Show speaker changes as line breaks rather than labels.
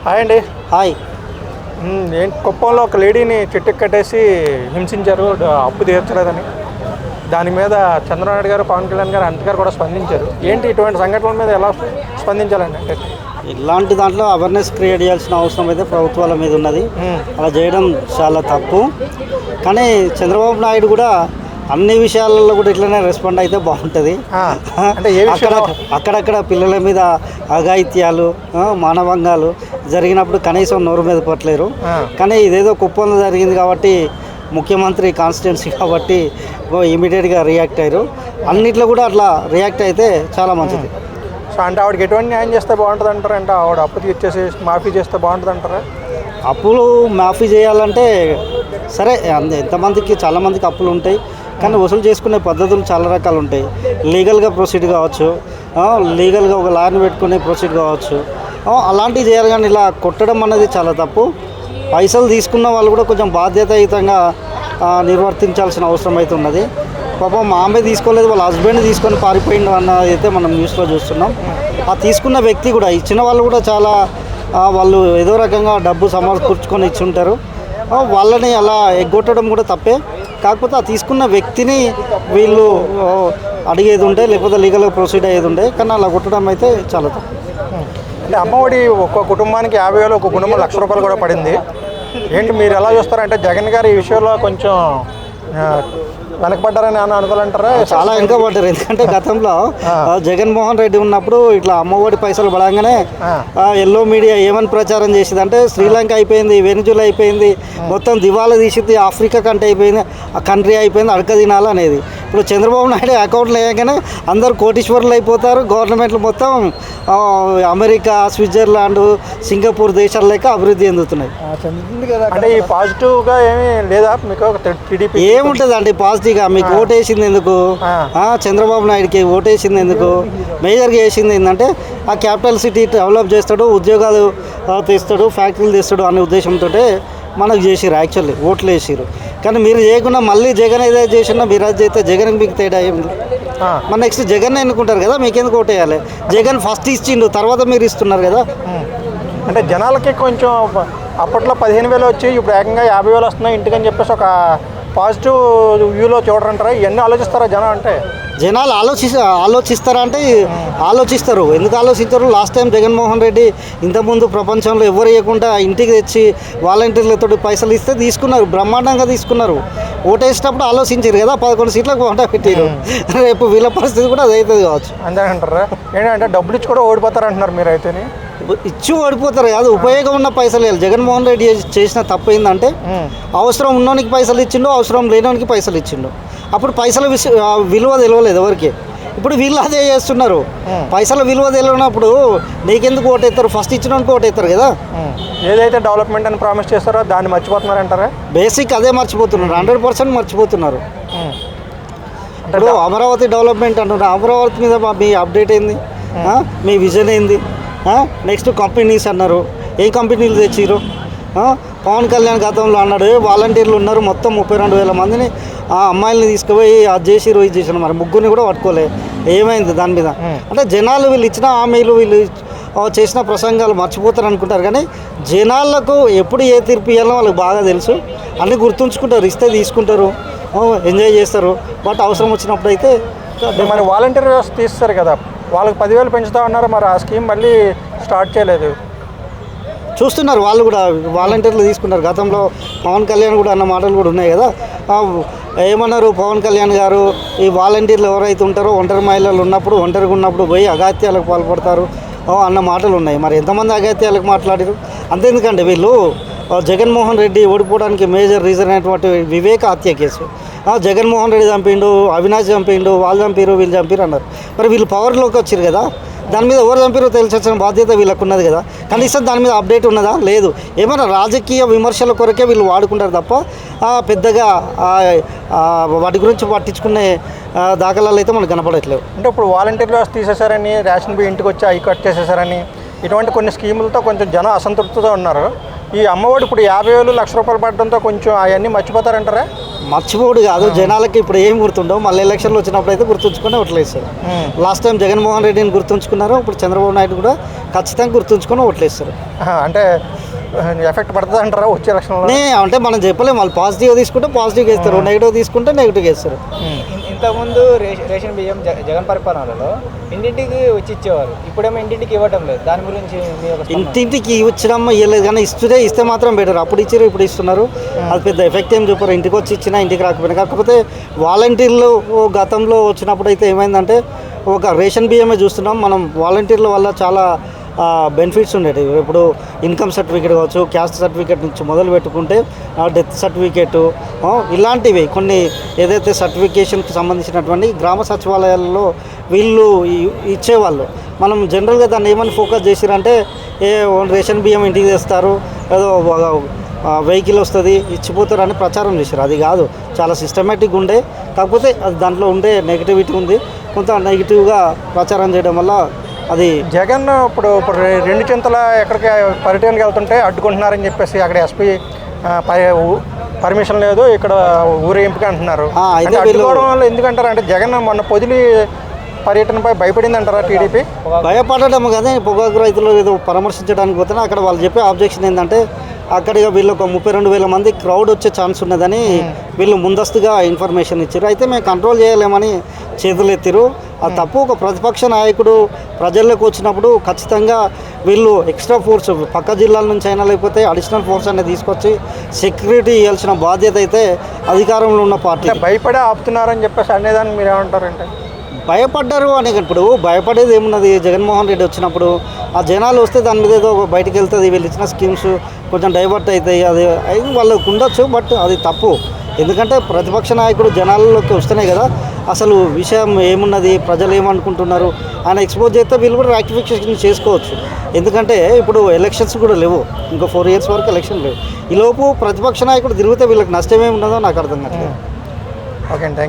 Hi అండి.
Hi.
ఏంటి కుప్పంలో ఒక లేడీని చెట్టు కట్టేసి హింసించారు, అప్పు తీర్చలేదని. దాని మీద చంద్రబాబు నాయుడు గారు, పవన్ కళ్యాణ్ గారు, అనంత్ గారు కూడా స్పందించారు. ఏంటి ఇటువంటి సంఘటనల మీద ఎలా స్పందించాలండి? అంటే
ఇలాంటి దాంట్లో అవేర్నెస్ క్రియేట్ చేయాల్సిన అవసరం అయితే ప్రభుత్వాల మీద ఉన్నది. అలా చేయడం చాలా తప్పు. కానీ చంద్రబాబు నాయుడు కూడా అన్ని విషయాలలో కూడా ఇట్లనే రెస్పాండ్ అయితే బాగుంటుంది.
అంటే
అక్కడక్కడ పిల్లల మీద అఘాయిత్యాలు, మానభంగాలు జరిగినప్పుడు కనీసం నోరు మీద పట్టలేరు. కానీ ఇదేదో కుప్పంలో జరిగింది కాబట్టి ముఖ్యమంత్రి కాన్స్టిట్యున్సీ కాబట్టి ఇమీడియట్గా రియాక్ట్ అయ్యారు. అన్నిట్లో కూడా అట్లా రియాక్ట్ అయితే చాలా మంచిది.
సో అంటే ఆవిడకి ఎటువంటి న్యాయం చేస్తే బాగుంటుంది అంటారా? అంటే ఆవిడ అప్పు తీర్చేసి మాఫీ చేస్తే బాగుంటుంది అంటారా?
అప్పులు మాఫీ చేయాలంటే సరే, ఎంతమందికి చాలామందికి అప్పులు ఉంటాయి, కానీ వసూలు చేసుకునే పద్ధతులు చాలా రకాలు ఉంటాయి. లీగల్గా ప్రొసీడ్ కావచ్చు, లీగల్గా ఒక లాయర్ని పెట్టుకునే ప్రొసీడ్ కావచ్చు, అలాంటివి చేయాలి. కానీ ఇలా కొట్టడం అన్నది చాలా తప్పు. పైసలు తీసుకున్న వాళ్ళు కూడా కొంచెం బాధ్యతాయుతంగా నిర్వర్తించాల్సిన అవసరం అయితే ఉన్నది. పాపం మా ఆమె తీసుకోలేదు, వాళ్ళ హస్బెండ్ తీసుకొని పారిపోయిండు అన్నది అయితే మనం న్యూస్లో చూస్తున్నాం. ఆ తీసుకున్న వ్యక్తి కూడా, ఇచ్చిన వాళ్ళు కూడా చాలా వాళ్ళు ఏదో రకంగా డబ్బు సమకూర్చుకొని ఇచ్చి ఉంటారు. వాళ్ళని అలా ఎగ్గొట్టడం కూడా తప్పే. కాకపోతే ఆ తీసుకున్న వ్యక్తిని వీళ్ళు అడిగేది ఉండే, లేకపోతే లీగల్గా ప్రొసీడ్ అయ్యేది ఉండే, కానీ అలా కొట్టడం అయితే చాలా తప్పు.
అంటే అమ్మఒడి ఒక్క కుటుంబానికి 50,000, ఒక కుటుంబం ₹1,00,000 కూడా పడింది. ఏంటి మీరు ఎలా చూస్తారంటే జగన్ గారు ఈ విషయంలో కొంచెం వెనకబడ్డారని అనుకోవాలంటారా?
చాలా వెనకబడ్డారు. ఎందుకంటే గతంలో జగన్మోహన్ రెడ్డి ఉన్నప్పుడు ఇట్లా అమ్మఒడి పైసలు పడగానే ఎల్లో మీడియా ఏమని ప్రచారం చేసింది అంటే శ్రీలంక అయిపోయింది, వెనిజులా అయిపోయింది, మొత్తం దివాలా తీసింది, ఆఫ్రికా కంటే అయిపోయింది, ఆ కంట్రీ అయిపోయింది, అడక తినాలి అనేది. ఇప్పుడు చంద్రబాబు నాయుడు అకౌంట్లో వేయగానే అందరు కోటీశ్వరులు అయిపోతారు. గవర్నమెంట్లు మొత్తం అమెరికా, స్విట్జర్లాండ్, సింగపూర్ దేశాల లెక్క అభివృద్ధి చెందుతున్నాయి.
అంటే ఈ పాజిటివ్గా ఏమీ లేదా మీకు? టీడీపీ
ఏముంటుంది అంటే పాజిటివ్గా? మీకు ఓటేసింది ఎందుకు? చంద్రబాబు నాయుడుకి ఓటేసింది ఎందుకు? మేజర్గా వేసింది ఏంటంటే ఆ క్యాపిటల్ సిటీ డెవలప్ చేస్తాడు, ఉద్యోగాలు తెస్తాడు, ఫ్యాక్టరీలు తెస్తాడు అనే ఉద్దేశంతో మనకు చేసిరు. యాక్చువల్లీ ఓట్లు వేసిరు. కానీ మీరు చేయకుండా మళ్ళీ జగన్ ఏదైతే చేసినా మీరు అది చేస్తే జగన్ మీకు తేడా ఏమిటి? మరి నెక్స్ట్ జగన్ ఎన్నుకుంటారు కదా, మీకెందుకు ఓటేయాలి? జగన్ ఫస్ట్ ఇచ్చిండు, తర్వాత మీరు ఇస్తున్నారు కదా.
అంటే జనాలకి కొంచెం అప్పట్లో 15,000 వచ్చి ఇప్పుడు ఏకంగా 50,000 వస్తున్నాయి ఇంటికని చెప్పేసి ఒక పాజిటివ్ వ్యూలో చూడరంటారా? ఇవన్నీ ఆలోచిస్తారా జనం? అంటే
జనాలు ఆలోచిస్తారా అంటే ఆలోచిస్తారు. ఎందుకు ఆలోచించరు? లాస్ట్ టైం జగన్మోహన్ రెడ్డి ఇంతకుముందు ప్రపంచంలో ఎవరు ఇవ్వకుండా ఇంటికి తెచ్చి వాలంటీర్లతో పైసలు ఇస్తే తీసుకున్నారు, బ్రహ్మాండంగా తీసుకున్నారు. ఓటేసేటప్పుడు ఆలోచించారు కదా, 11 సీట్లకు ఓట పెట్టారు. రేపు వీళ్ళ పరిస్థితి కూడా అది అవుతుంది కావచ్చు.
అంతే అంటారా? ఏంటంటే డబ్బులు ఇచ్చి కూడా ఓడిపోతారు అంటున్నారు మీరు అయితేనే.
ఇచ్చి ఓడిపోతారు కాదు, ఉపయోగం ఉన్న పైసలు ఇవ్వాలి. జగన్మోహన్ రెడ్డి చేసిన తప్పు ఏంటంటే అవసరం ఉన్నోనికి పైసలు ఇచ్చిండు, అవసరం లేనోనికి పైసలు ఇచ్చిండు. అప్పుడు పైసల విలువ తెలియలేదు ఎవరికి. ఇప్పుడు వీళ్ళు అదే చేస్తున్నారు. పైసల విలువ తెలియనప్పుడు నీకెందుకు ఓటేస్తారు? ఫస్ట్ ఇచ్చినోనికి ఓటేస్తారు కదా.
ఏదైతే డెవలప్మెంట్ అని ప్రామిస్ చేస్తారో దాన్ని మర్చిపోతున్నారంటారా?
బేసిక్ అదే మర్చిపోతున్నారు, 100% మర్చిపోతున్నారు. ఇప్పుడు అమరావతి డెవలప్మెంట్ అంటున్నారు. అమరావతి మీద మీ అప్డేట్ ఏంది? మీ విజన్ ఏంది? నెక్స్ట్ కంపెనీస్ అన్నారు. ఏ కంపెనీలు తెచ్చిరు? పవన్ కళ్యాణ్ గతంలో అన్నాడు వాలంటీర్లు ఉన్నారు, మొత్తం 32,000 మందిని ఆ అమ్మాయిల్ని తీసుకుపోయి అది చేసిరు, ఇది చేసిరు. మరి ముగ్గురిని కూడా పట్టుకోలే. ఏమైంది దాని మీద? అంటే జనాలు వీళ్ళు ఇచ్చిన హామీలు, వీళ్ళు చేసిన ప్రసంగాలు మర్చిపోతారు అనుకుంటారు. కానీ జనాలకు ఎప్పుడు ఏ తీర్పు ఇవ్వాలో వాళ్ళకి బాగా తెలుసు. అన్నీ గుర్తుంచుకుంటారు, ఇస్తే తీసుకుంటారు, ఎంజాయ్ చేస్తారు. బట్ అవసరం వచ్చినప్పుడు అయితే
మరి వాలంటీర్ వ్యవస్థ తీస్తారు కదా, వాళ్ళకి 10,000 పెంచుతా ఉన్నారు. మరి ఆ స్కీమ్ మళ్ళీ స్టార్ట్ చేయలేదు.
చూస్తున్నారు వాళ్ళు కూడా, వాలంటీర్లు తీసుకున్నారు. గతంలో పవన్ కళ్యాణ్ కూడా అన్న మాటలు కూడా ఉన్నాయి కదా. ఏమన్నారు పవన్ కళ్యాణ్ గారు? ఈ వాలంటీర్లు ఎవరైతే ఉంటారో ఒంటరి మహిళలు ఉన్నప్పుడు, ఒంటరిగా ఉన్నప్పుడు పోయి అఘాత్యాలకు పాల్పడతారు అన్న మాటలు ఉన్నాయి. మరి ఎంతమంది అఘాత్యాలకు మాట్లాడారు? అంతేందుకంటే వీళ్ళు జగన్మోహన్ రెడ్డి ఓడిపోవడానికి మేజర్ రీజన్ అయినటువంటి వివేక హత్య కేసు. జగన్మోహన్ రెడ్డి చంపిండు, అవినాష్ చంపిండు, వాళ్ళు చంపారు, వీళ్ళు చంపారు అన్నారు. మరి వీళ్ళు పవర్లోకి వచ్చారు కదా, దాని మీద ఎవరు చంపారో తెలిసిన బాధ్యత వీళ్ళకు ఉన్నది కదా. కనీసం దాని మీద అప్డేట్ ఉన్నదా? లేదు. ఏమైనా రాజకీయ విమర్శల కొరకే వీళ్ళు వాడుకుంటారు తప్ప పెద్దగా వాటి గురించి పట్టించుకునే దాఖలాలు అయితే మనకు కనపడట్లేవు.
అంటే ఇప్పుడు వాలంటీర్లు తీసేశారని, రేషన్ బియ్యం ఇంటికి వచ్చి అవి కట్ చేసేసారని, ఇటువంటి కొన్ని స్కీములతో కొంచెం జనం అసంతృప్తితో ఉన్నారు. ఈ అమ్మఒడి ఇప్పుడు 50,000 1,00,000 పడడంతో కొంచెం అవన్నీ మర్చిపోతారంటారా?
మర్చిపోడు కాదు, జనాలకి ఇప్పుడు ఏం గుర్తుండవు. మళ్ళీ ఎలక్షన్లు వచ్చినప్పుడు అయితే గుర్తుంచుకొని ఓట్లేస్తారు. లాస్ట్ టైం జగన్మోహన్ రెడ్డిని గుర్తుంచుకున్నారు, ఇప్పుడు చంద్రబాబు నాయుడు కూడా ఖచ్చితంగా గుర్తుంచుకొని ఓట్లేస్తారు.
అంటే ఎఫెక్ట్ పడుతుంది అంటారా వచ్చే ఎలక్షన్లో?
అంటే మనం చెప్పలేము, వాళ్ళు పాజిటివ్ తీసుకుంటే పాజిటివ్గా ఇస్తారు, నెగిటివ్ తీసుకుంటే నెగిటివ్గా ఇస్తారు.
ఇంతకుముందు రేషన్ బియ్యం జగన్ పరిపాలనలో ఇంటింటికి వచ్చి ఇచ్చేవారు, ఇప్పుడేమో ఇంటింటికి ఇవ్వటం లేదు. దాని గురించి మీ యొక్క స్పందన?
ఇంటింటికి ఇచ్చడం ఇవ్వలేదు, కానీ ఇస్తే మాత్రం బెటర్. అప్పుడు ఇచ్చారు, ఇప్పుడు ఇస్తున్నారు. అది పెద్ద ఎఫెక్ట్ ఏం చెప్పారు, ఇంటికి వచ్చి ఇచ్చినా ఇంటికి రాకపోయినా. కాకపోతే వాలంటీర్లు గతంలో వచ్చినప్పుడు అయితే ఏమైందంటే ఒక రేషన్ బియ్యమే చూస్తున్నాం మనం. వాలంటీర్ల వల్ల చాలా బెనిఫిట్స్ ఉండేవి. ఇప్పుడు ఇన్కమ్ సర్టిఫికేట్ కావచ్చు, క్యాస్ట్ సర్టిఫికేట్ నుంచి మొదలు పెట్టుకుంటే డెత్ సర్టిఫికేటు ఇలాంటివి కొన్ని ఏదైతే సర్టిఫికేషన్కి సంబంధించినటువంటి గ్రామ సచివాలయాల్లో వీళ్ళు ఇచ్చేవాళ్ళు. మనం జనరల్గా దాన్ని ఏమని ఫోకస్ చేసిరంటే రేషన్ బియ్యం ఇంటికి తెస్తారు, ఏదో వెహికల్ వస్తుంది ఇచ్చిపోతారు అని ప్రచారం చేశారు. అది కాదు, చాలా సిస్టమేటిక్గా ఉండే. కాకపోతే అది దాంట్లో ఉండే నెగిటివిటీ ఉంది, కొంత నెగిటివ్గా ప్రచారం చేయడం వల్ల అది.
జగన్ ఇప్పుడు 2 చింతల ఎక్కడికి పర్యటనకి వెళ్తుంటే అడ్డుకుంటున్నారని చెప్పేసి అక్కడ ఎస్పీ పర్మిషన్ లేదు, ఇక్కడ ఊరేగింపుగా అంటున్నారు. అడ్డుకోవడం వల్ల ఎందుకంటారు అంటే జగన్ మొన్న పొదిలి పర్యటనపై భయపడింది అంటారా టీడీపీ?
భయపడడం కానీ పొగాకు రైతులు ఏదో పరామర్శించడానికి పోతే అక్కడ వాళ్ళు చెప్పే ఆబ్జెక్షన్ ఏంటంటే అక్కడ వీళ్ళు ఒక 32,000 మంది క్రౌడ్ వచ్చే ఛాన్స్ ఉన్నదని వీళ్ళు ముందస్తుగా ఇన్ఫర్మేషన్ ఇచ్చారు. అయితే మేము కంట్రోల్ చేయలేమని చేతులు ఎత్తిరు. ఆ తప్పు. ఒక ప్రతిపక్ష నాయకుడు ప్రజల్లోకి వచ్చినప్పుడు ఖచ్చితంగా వీళ్ళు ఎక్స్ట్రా ఫోర్స్ పక్క జిల్లాల నుంచి అయినా లేకపోతే అడిషనల్ ఫోర్స్ అనేది తీసుకొచ్చి సెక్యూరిటీ ఇవ్వాల్సిన బాధ్యత అయితే అధికారంలో ఉన్న పార్టీ.
భయపడే ఆపుతున్నారని చెప్పేసి అనేదాన్ని మీరు ఏమంటారంటే?
భయపడ్డారు అని ఇప్పుడు భయపడేది ఏమున్నది? జగన్మోహన్ రెడ్డి వచ్చినప్పుడు ఆ జనాలు వస్తే దాని మీద ఏదో బయటకు వెళ్తుంది, వీళ్ళు ఇచ్చిన స్కీమ్స్ కొంచెం డైవర్ట్ అవుతాయి, అది వాళ్ళకు ఉండొచ్చు. బట్ అది తప్పు. ఎందుకంటే ప్రతిపక్ష నాయకుడు జనాల్లోకి వస్తేనే కదా అసలు విషయం ఏమున్నది, ప్రజలు ఏమనుకుంటున్నారు ఆయన ఎక్స్పోజ్ చేస్తే వీళ్ళు కూడా రాక్టిఫికేషన్ చేసుకోవచ్చు. ఎందుకంటే ఇప్పుడు ఎలక్షన్స్ కూడా లేవు, ఇంకో 4 years వరకు ఎలక్షన్ లేవు. ఈలోపు ప్రతిపక్ష నాయకుడు తిరిగితే వీళ్ళకి నష్టం ఏమి ఉన్నదో నాకు అర్థం కావట్లేదు.
Okay, thank you.